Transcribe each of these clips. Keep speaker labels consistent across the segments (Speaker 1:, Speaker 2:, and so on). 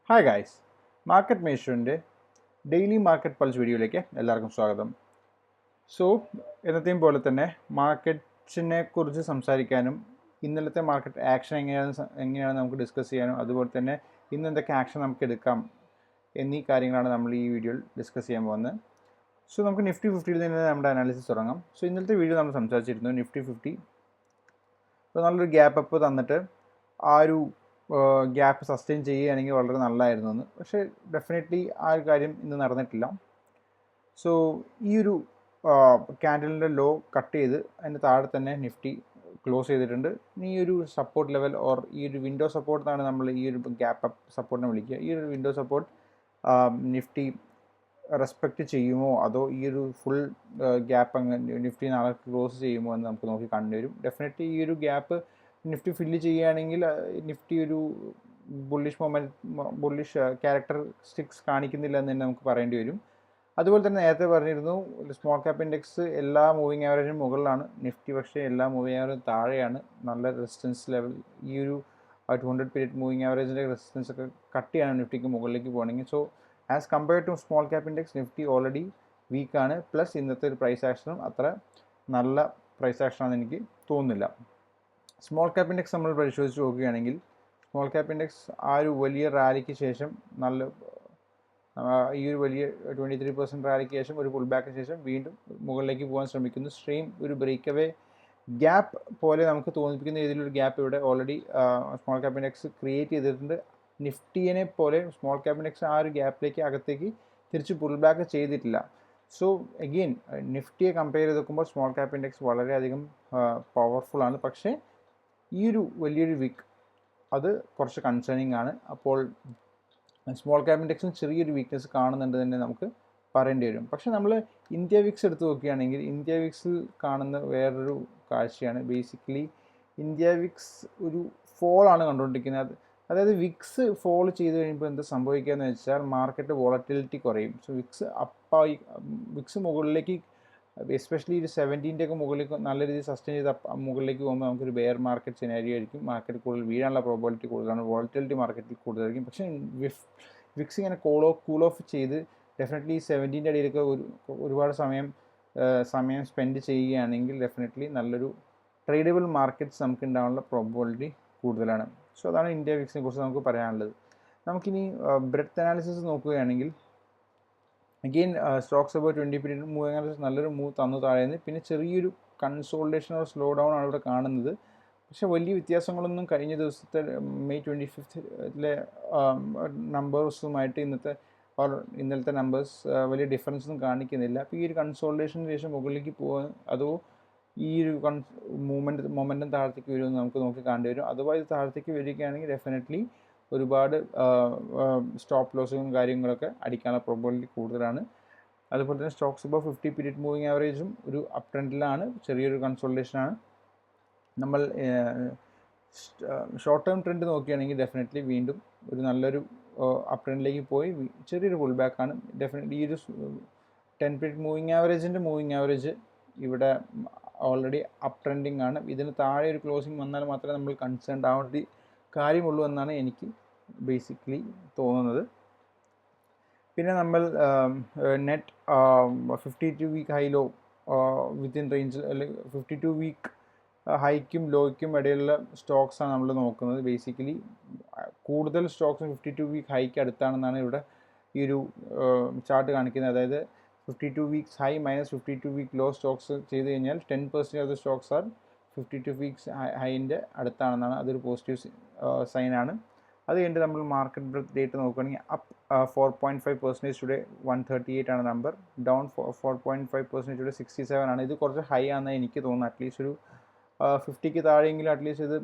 Speaker 1: Hi guys, market മേഷറിൻ്റെ daily market pulse വീഡിയോയിലേക്ക് എല്ലാവർക്കും സ്വാഗതം. സോ എന്നത്തെയും പോലെ തന്നെ മാർക്കറ്റിനെ കുറിച്ച് സംസാരിക്കാനും ഇന്നലത്തെ മാർക്കറ്റ് ആക്ഷൻ എങ്ങനെയാണ് നമുക്ക് ഡിസ്കസ് ചെയ്യാനും അതുപോലെ തന്നെ ഇന്ന് എന്തൊക്കെ ആക്ഷൻ നമുക്ക് എടുക്കാം എന്നീ കാര്യങ്ങളാണ് നമ്മൾ ഈ വീഡിയോയിൽ ഡിസ്കസ് ചെയ്യാൻ പോകുന്നത്. സോ നമുക്ക് നിഫ്റ്റി 50യിൽ നിന്ന് നമ്മുടെ അനാലിസിസ് തുടങ്ങാം. സോ ഇന്നലത്തെ വീഡിയോ നമ്മൾ സംസാരിച്ചിരുന്നു നിഫ്റ്റി 50 ഇപ്പോൾ നല്ലൊരു ഗ്യാപ്പ് അപ്പ് തന്നിട്ട് ആ ഒരു ഗ്യാപ്പ് സസ്റ്റെയിൻ ചെയ്യുകയാണെങ്കിൽ വളരെ നല്ലതായിരുന്നു എന്ന്. പക്ഷേ ഡെഫിനറ്റ്ലി ആ ഒരു കാര്യം ഇന്ന് നടന്നിട്ടില്ല. സോ ഈ ഒരു ക്യാൻഡലിൻ്റെ ലോ കട്ട് ചെയ്ത് അതിന് താഴെ തന്നെ നിഫ്റ്റി ക്ലോസ് ചെയ്തിട്ടുണ്ട്. ഇനി ഈ ഒരു സപ്പോർട്ട് ലെവൽ ഓർ ഈ ഒരു വിൻഡോ സപ്പോർട്ട് എന്നാണ് നമ്മൾ ഈ ഒരു ഗ്യാപ്പ് അപ്പ് സപ്പോർട്ടിനെ വിളിക്കുക. ഈ ഒരു വിൻഡോ സപ്പോർട്ട് നിഫ്റ്റി റെസ്പെക്റ്റ് ചെയ്യുമോ അതോ ഈ ഒരു ഫുൾ ഗ്യാപ്പ് അങ്ങ് നിഫ്റ്റി നാളെ ക്ലോസ് ചെയ്യുമോ എന്ന് നമുക്ക് നോക്കി കണ്ടുവരും. ഡെഫിനറ്റ്ലി ഈ ഒരു ഗ്യാപ്പ് നിഫ്റ്റി ഫില്ല് ചെയ്യുകയാണെങ്കിൽ നിഫ്റ്റി ഒരു ബുള്ളിഷ് ക്യാരക്ടറിസ്റ്റിക്സ് കാണിക്കുന്നില്ല എന്ന് തന്നെ നമുക്ക് പറയേണ്ടി വരും. അതുപോലെ തന്നെ നേരത്തെ പറഞ്ഞിരുന്നു സ്മോൾ ക്യാപ്പ് ഇൻഡെക്സ് എല്ലാ മൂവിങ് ആവറേജിനും മുകളിലാണ്, നിഫ്റ്റി പക്ഷേ എല്ലാ മൂവിങ് ആവറേജും താഴെയാണ്. നല്ല റെസിസ്റ്റൻസ് ലെവൽ ഈ ഒരു 200 പീരിയഡ് മൂവിങ് ആവറേജിൻ്റെ റെസിസ്റ്റൻസ് ഒക്കെ കട്ട് ചെയ്യാണ് നിഫ്റ്റിക്ക് മുകളിലേക്ക് പോകണമെങ്കിൽ. So as compared to small cap index Nifty already വീക്കാണ്. പ്ലസ് ഇന്നത്തെ ഒരു പ്രൈസ് ആക്ഷനും അത്ര നല്ല പ്രൈസ് ആക്ഷനാണെന്ന് എനിക്ക് തോന്നുന്നില്ല. സ്മോൾ ക്യാപ്പ് ഇൻഡെക്സ് നമ്മൾ പരിശോധിച്ച് നോക്കുകയാണെങ്കിൽ സ്മോൾ ക്യാപ്പ് ഇൻഡെക്സ് ആ ഒരു വലിയ റാലിക്ക് ശേഷം ഈ ഒരു വലിയ 23% റാലിക്ക് ശേഷം ഒരു പുൾ ബാക്കിന് ശേഷം വീണ്ടും മുകളിലേക്ക് പോകാൻ ശ്രമിക്കുന്നു. സ്ട്രീം ഒരു ബ്രേക്ക് അവേ ഗ്യാപ്പ് പോലെ നമുക്ക് തോന്നിപ്പിക്കുന്ന രീതിയിലൊരു ഗ്യാപ്പ് ഇവിടെ already small cap index create ചെയ്തിട്ടുണ്ട്. നിഫ്റ്റിയെ പോലെ സ്മോൾ ക്യാപ്പ് ഇൻഡെക്സ് ആ ഒരു ഗ്യാപ്പിലേക്ക് അകത്തേക്ക് തിരിച്ച് പുൾ ബാക്ക് ചെയ്തിട്ടില്ല. സോ അഗെയിൻ നിഫ്റ്റിയെ കമ്പയർ ചെയ്ത് നോക്കുമ്പോൾ സ്മോൾ ക്യാപ്പ് ഇൻഡെക്സ് വളരെയധികം പവർഫുൾ ആണ്. പക്ഷേ ഈ ഒരു വലിയൊരു വീക്ക് അത് കുറച്ച് കൺസേണിങ് ആണ്. അപ്പോൾ സ്മോൾ ക്യാപ്പ് ഇൻഡെക്സിന് ചെറിയൊരു വീക്ക്നെസ് കാണുന്നുണ്ട് തന്നെ നമുക്ക് പറയേണ്ടി വരും. പക്ഷേ നമ്മൾ ഇന്ത്യ വിക്സ് എടുത്ത് നോക്കുകയാണെങ്കിൽ ഇന്ത്യ വിക്സിൽ കാണുന്ന വേറൊരു കാഴ്ചയാണ്. ബേസിക്കലി ഇന്ത്യ വിക്സ് ഒരു ഫോളാണ് കണ്ടുകൊണ്ടിരിക്കുന്നത്. അതായത് വിക്സ് ഫോൾ ചെയ്ത് കഴിയുമ്പോൾ എന്താ സംഭവിക്കുക എന്ന് വെച്ചാൽ മാർക്കറ്റ് വോളറ്റിലിറ്റി കുറയും. സോ വിക്സ് മുകളിലേക്ക് എസ്പെഷ്യലി ഒരു 70 ഒക്കെ മുകളിലേക്ക് നല്ല രീതിയിൽ സസ്റ്റെയിൻ ചെയ്ത് മുകളിലേക്ക് പോകുമ്പോൾ നമുക്കൊരു ബെയർ മാർക്കറ്റ് സിനാരിയോ ആയിരിക്കും. മാർക്കറ്റ് കൂടുതൽ വീഴാനുള്ള പ്രോബിലിറ്റി കൂടുതലാണ്, വോളറ്റിലിറ്റി മാർക്കറ്റിൽ കൂടുതലായിരിക്കും. പക്ഷേ വിക്സ് ഇങ്ങനെ കൂൾ ഓഫ് ചെയ്ത് ഡെഫിനറ്റ്ലി 70 അടിയിലൊക്കെ ഒരുപാട് സമയം സ്പെൻഡ് ചെയ്യുകയാണെങ്കിൽ ഡെഫിനറ്റ്ലി നല്ലൊരു ട്രേഡബിൾ മാർക്കറ്റ്സ് നമുക്ക് ഉണ്ടാകാനുള്ള പ്രോബിലിറ്റി കൂടുതലാണ്. സോ അതാണ് ഇന്ത്യ വിക്സിനെ കുറിച്ച് നമുക്ക് പറയാനുള്ളത്. നമുക്കിനി ബ്രെഡ്ത്ത് അനാലിസിസ് നോക്കുകയാണെങ്കിൽ again stocks about 20 period moving average നല്ലൊരു മൂവ് തന്നു താഴേന്ന്. പിന്നെ ചെറിയൊരു കൺസോൾട്ടേഷൻ ഓർ സ്ലോ ഡൗൺ ആണ് ഇവിടെ കാണുന്നത്. പക്ഷേ വലിയ വ്യത്യാസങ്ങളൊന്നും കഴിഞ്ഞ ദിവസത്തെ മെയ് 25ലെ നമ്പേഴ്സുമായിട്ട് ഇന്നലത്തെ നമ്പേഴ്സ് വലിയ ഡിഫറൻസ് ഒന്നും കാണിക്കുന്നില്ല. അപ്പോൾ ഈ ഒരു കൺസോൾട്ടേഷന് ശേഷം മുകളിലേക്ക് പോകാൻ അതോ ഈ ഒരു മൊമെൻറ്റം താഴത്തേക്ക് വരുമെന്ന് നമുക്ക് നോക്കി കാണേണ്ടി വരും. അഥവാ ഇത് താഴത്തേക്ക് വരികയാണെങ്കിൽ ഡെഫിനറ്റ്ലി ഒരുപാട് സ്റ്റോപ്പ് ലോസും കാര്യങ്ങളൊക്കെ അടിക്കാനുള്ള പ്രോബിലിറ്റി കൂടുതലാണ്. അതുപോലെ തന്നെ സ്റ്റോക്സ് ഇപ്പോൾ 50 പീരീഡ് മൂവിങ് ആവറേജും ഒരു അപ് ട്രെൻഡിലാണ്, ചെറിയൊരു കൺസോൾട്ടേഷനാണ്. നമ്മൾ ഷോർട്ട് ടേം ട്രെൻഡ് നോക്കുകയാണെങ്കിൽ ഡെഫിനറ്റ്ലി വീണ്ടും ഒരു നല്ലൊരു അപ് ട്രെൻഡിലേക്ക് പോയി ചെറിയൊരു പുൾ ബാക്കാണ്. ഡെഫിനറ്റ്ലി ഈ ഒരു 10 പീരീഡ് മൂവിങ് ആവറേജ് ഇവിടെ ഓൾറെഡി അപ് ട്രെൻഡിങ് ആണ്. ഇതിന് താഴെ ഒരു ക്ലോസിങ് വന്നാൽ മാത്രമേ നമ്മൾ കൺസേൺഡ് ആവേണ്ട കാര്യമുള്ളൂ എന്നാണ് എനിക്ക് ബേസിക്കലി തോന്നുന്നത്. പിന്നെ നമ്മൾ net 52 week high low within range അല്ലെങ്കിൽ 52 വീക്ക് ഹൈക്കും ലോയ്ക്കും ഇടയിലുള്ള സ്റ്റോക്സാണ് നമ്മൾ നോക്കുന്നത്. ബേസിക്കലി കൂടുതൽ സ്റ്റോക്സും 52 വീക്ക് ഹൈക്ക് അടുത്താണെന്നാണ് ഇവിടെ ഈ ഒരു ചാർട്ട് കാണിക്കുന്നത്. അതായത് 52 weeks high minus 52 week low stocks ചെയ്ത് കഴിഞ്ഞാൽ 10% of the stocks are 52 weeks ഹൈൻ്റെ അടുത്താണെന്നാണ്. അതൊരു പോസിറ്റീവ് സൈനാണ്. അത് കഴിഞ്ഞിട്ട് നമ്മൾ മാർക്കറ്റ് ബ്രെഡ്ത്ത് ഡേറ്റ് നോക്കുകയാണെങ്കിൽ അപ്പ് 4.5% ടുഡേ 138 ആണ് നമ്പർ, ഡൗൺ 4.5% ടുഡേ 67 ആണ്. ഇത് കുറച്ച് ഹൈ ആണെന്ന് എനിക്ക് തോന്നുന്നു. അറ്റ്ലീസ്റ്റ് ഒരു 50ക്ക് താഴെയെങ്കിലും അറ്റ്ലീസ്റ്റ് ഇത്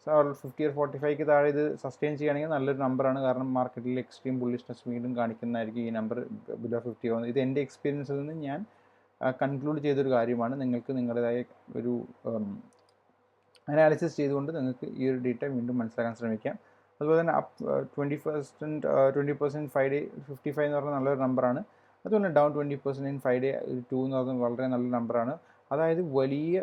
Speaker 1: 50 or 45ക്ക് താഴെ ഇത് സസ്റ്റെയിൻ ചെയ്യുകയാണെങ്കിൽ നല്ലൊരു നമ്പറാണ്. കാരണം മാർക്കറ്റിൽ എക്സ്ട്രീം ബുള്ളിഷ്നെസ് വീണ്ടും കാണിക്കുന്നതായിരിക്കും ഈ നമ്പർ ബിലോ 50 ആവുന്നത്. ഇത് എൻ്റെ എക്സ്പീരിയൻസിൽ നിന്ന് ഞാൻ കൺക്ലൂഡ് ചെയ്തൊരു കാര്യമാണ്. നിങ്ങൾക്ക് നിങ്ങളുടേതായ ഒരു അനാലിസിസ് ചെയ്തുകൊണ്ട് നിങ്ങൾക്ക് ഈ ഒരു ഡേറ്റ വീണ്ടും മനസ്സിലാക്കാൻ ശ്രമിക്കാം. അതുപോലെ തന്നെ അപ്പ് 20% 5 ഡേ 55 എന്ന് പറഞ്ഞാൽ നല്ലൊരു നമ്പറാണ്. അതുപോലെ ഡൗൺ 20% ഇൻ 5 ഡേ 2 എന്ന് പറയുന്നത് വളരെ നല്ല നമ്പറാണ്. അതായത് വലിയ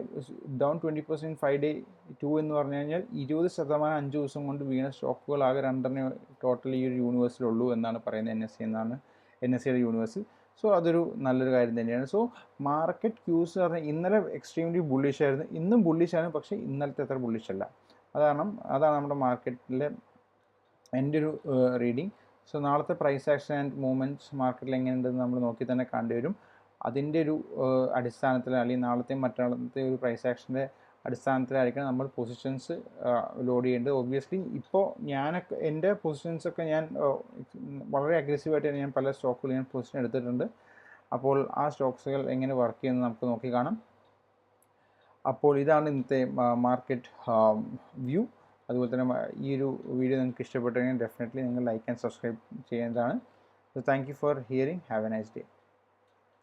Speaker 1: ഡൗൺ 20% 5-day 2 എന്ന് പറഞ്ഞു കഴിഞ്ഞാൽ 20% 5 ദിവസം കൊണ്ട് വീണ സ്റ്റോക്കുകൾ ആകെ 2 ടോട്ടൽ ഈ ഒരു യൂണിവേഴ്സിലുള്ളൂ എന്നാണ് പറയുന്നത് NSEയുടെ യൂണിവേഴ്സിൽ. സോ അതൊരു നല്ലൊരു കാര്യം തന്നെയാണ്. സോ മാർക്കറ്റ് ക്യൂസ് പറഞ്ഞാൽ ഇന്നലെ എക്സ്ട്രീംലി ബുള്ളിഷ് ആയിരുന്നു, ഇന്നും ബുള്ളിഷാണ്, പക്ഷേ ഇന്നലത്തെ അത്ര ബുള്ളിഷ് അല്ല. അതാണ് നമ്മുടെ മാർക്കറ്റിലെ എൻ്റെ ഒരു റീഡിങ്. സോ നാളത്തെ പ്രൈസ് ആക്ഷൻ ആൻഡ് മൂവ്മെൻറ്റ്സ് മാർക്കറ്റിൽ എങ്ങനെയുണ്ടെന്ന് നമ്മൾ നോക്കി തന്നെ കണ്ടുവരും. അതിൻ്റെ ഒരു അടിസ്ഥാനത്തിൽ അല്ലെങ്കിൽ നാളത്തെ മറ്റാളത്തെ ഒരു പ്രൈസ് ആക്ഷൻ്റെ അടിസ്ഥാനത്തിലായിരിക്കണം നമ്മൾ പൊസിഷൻസ് ലോഡ് ചെയ്യേണ്ടത്. ഒബ്വിയസ്ലി ഇപ്പോൾ എൻ്റെ പൊസിഷൻസൊക്കെ ഞാൻ വളരെ അഗ്രസീവായിട്ട് ഞാൻ പല സ്റ്റോക്കുകൾ ഞാൻ പൊസിഷൻ എടുത്തിട്ടുണ്ട്. അപ്പോൾ ആ സ്റ്റോക്സുകൾ എങ്ങനെ വർക്ക് ചെയ്യുന്നത് നമുക്ക് നോക്കി കാണാം. അപ്പോൾ ഇതാണ് ഇന്നത്തെ മാർക്കറ്റ് വ്യൂ. അതുപോലെ തന്നെ ഈ ഒരു വീഡിയോ നിങ്ങൾക്ക് ഇഷ്ടപ്പെട്ടെങ്കിൽ ഡെഫിനറ്റ്ലി നിങ്ങൾ ലൈക്ക് ആൻഡ് സബ്സ്ക്രൈബ് ചെയ്യേണ്ടതാണ്. So thank you for hearing. Have A nice day.